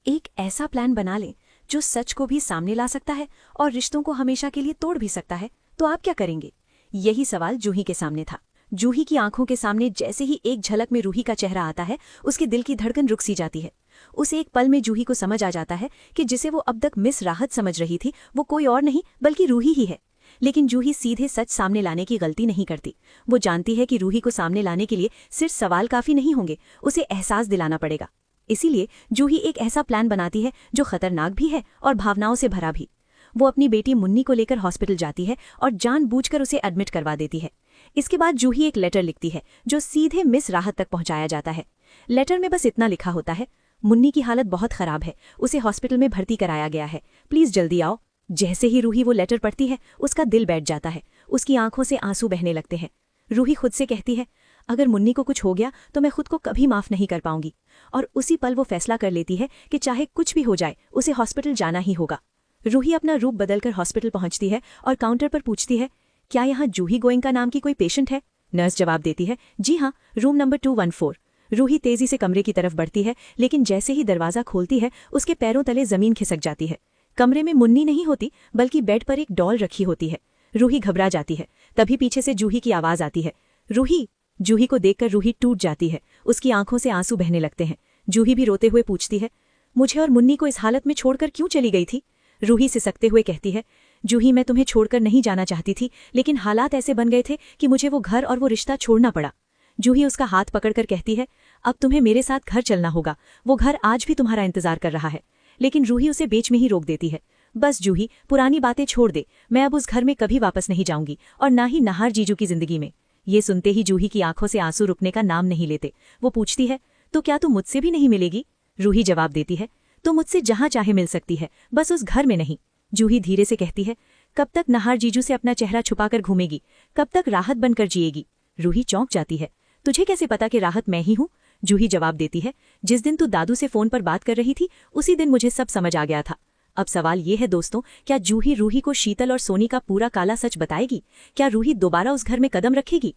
एक ऐसा प्लान बना लें जो सच को भी सामने ला सकता है और रिश्तों को हमेशा के लिए तोड़ भी सकता है, तो आप क्या करेंगे? यही सवाल जूही के सामने था। जूही की आंखों के सामने जैसे ही एक झलक में रूही का चेहरा आता है, उसके दिल की धड़कन रुक सी जाती है। उस एक पल में जूही को समझ आ जाता है कि जिसे वो अब तक मिस राहत समझ रही थी वो कोई और नहीं बल्कि रूही ही है। लेकिन जूही सीधे सच सामने लाने की गलती नहीं करती। वो जानती है कि रूही को सामने लाने के लिए सिर्फ सवाल काफी नहीं होंगे, उसे एहसास दिलाना पड़ेगा। इसीलिए जूही एक ऐसा प्लान बनाती है जो खतरनाक भी है और भावनाओं से भरा भी। वो अपनी बेटी मुन्नी को लेकर हॉस्पिटल जाती है और जानबूझकर उसे एडमिट करवा देती है। इसके बाद जूही एक लेटर लिखती है जो सीधे मिस राहत तक पहुंचाया जाता है। लेटर में बस इतना लिखा होता है, मुन्नी की हालत बहुत खराब है, उसे हॉस्पिटल में भर्ती कराया गया है, प्लीज जल्दी आओ। जैसे ही रूही वो लेटर पढ़ती है, उसका दिल बैठ जाता है, उसकी आंखों से आंसू बहने लगते हैं। रूही खुद से कहती है, अगर मुन्नी को कुछ हो गया तो मैं खुद को कभी माफ नहीं कर पाऊंगी। और उसी पल वो फैसला कर लेती है कि चाहे कुछ भी हो जाए उसे हॉस्पिटल जाना ही होगा। रूही अपना रूप बदलकर हॉस्पिटल पहुंचती है और काउंटर पर पूछती है, क्या यहाँ जूही गोयनका नाम की कोई पेशेंट है? नर्स जवाब देती है, जी हाँ, रूम नंबर 214। रूही तेजी से कमरे की तरफ बढ़ती है, लेकिन जैसे ही दरवाजा खोलती है उसके पैरों तले जमीन खिसक जाती है। कमरे में मुन्नी नहीं होती बल्कि बेड पर एक डॉल रखी होती है। रूही घबरा जाती है। तभी पीछे से जूही की आवाज आती है, रूही। जूही को देखकर रूही टूट जाती है, उसकी आंखों से आंसू बहने लगते हैं। जूही भी रोते हुए पूछती है, मुझे और मुन्नी को इस हालत में छोड़कर क्यों चली गई थी? रूही सिसकते हुए कहती है, जूही, मैं तुम्हें छोड़कर नहीं जाना चाहती थी, लेकिन हालात ऐसे बन गए थे कि मुझे वो घर और वो रिश्ता छोड़ना पड़ा। जूही उसका हाथ पकड़कर कहती है, अब तुम्हें मेरे साथ घर चलना होगा, वो घर आज भी तुम्हारा इंतजार कर रहा है। लेकिन रूही उसे बीच में ही रोक देती है, बस जूही, पुरानी बातें छोड़ दे, मैं अब उस घर में कभी वापस नहीं जाऊंगी और ना ही नाहर जीजू की जिंदगी में। ये सुनते ही जूही की आंखों से आंसू रुकने का नाम नहीं लेते। वो पूछती है, तो क्या तुम मुझसे भी नहीं मिलेगी? रूही जवाब देती है, तो मुझसे जहां चाहे मिल सकती है, बस उस घर में नहीं। जूही धीरे से कहती है, कब तक नाहर जीजू से अपना चेहरा छुपाकर घूमेगी, कब तक राहत बनकर जिएगी? रूही चौंक जाती है, तुझे कैसे पता कि राहत मैं ही हूँ? जूही जवाब देती है, जिस दिन तू दादू से फोन पर बात कर रही थी उसी दिन मुझे सब समझ आ गया था। अब सवाल ये है दोस्तों, क्या जूही रूही को शीतल और सोनी का पूरा काला सच बताएगी? क्या रूही दोबारा उस घर में कदम रखेगी?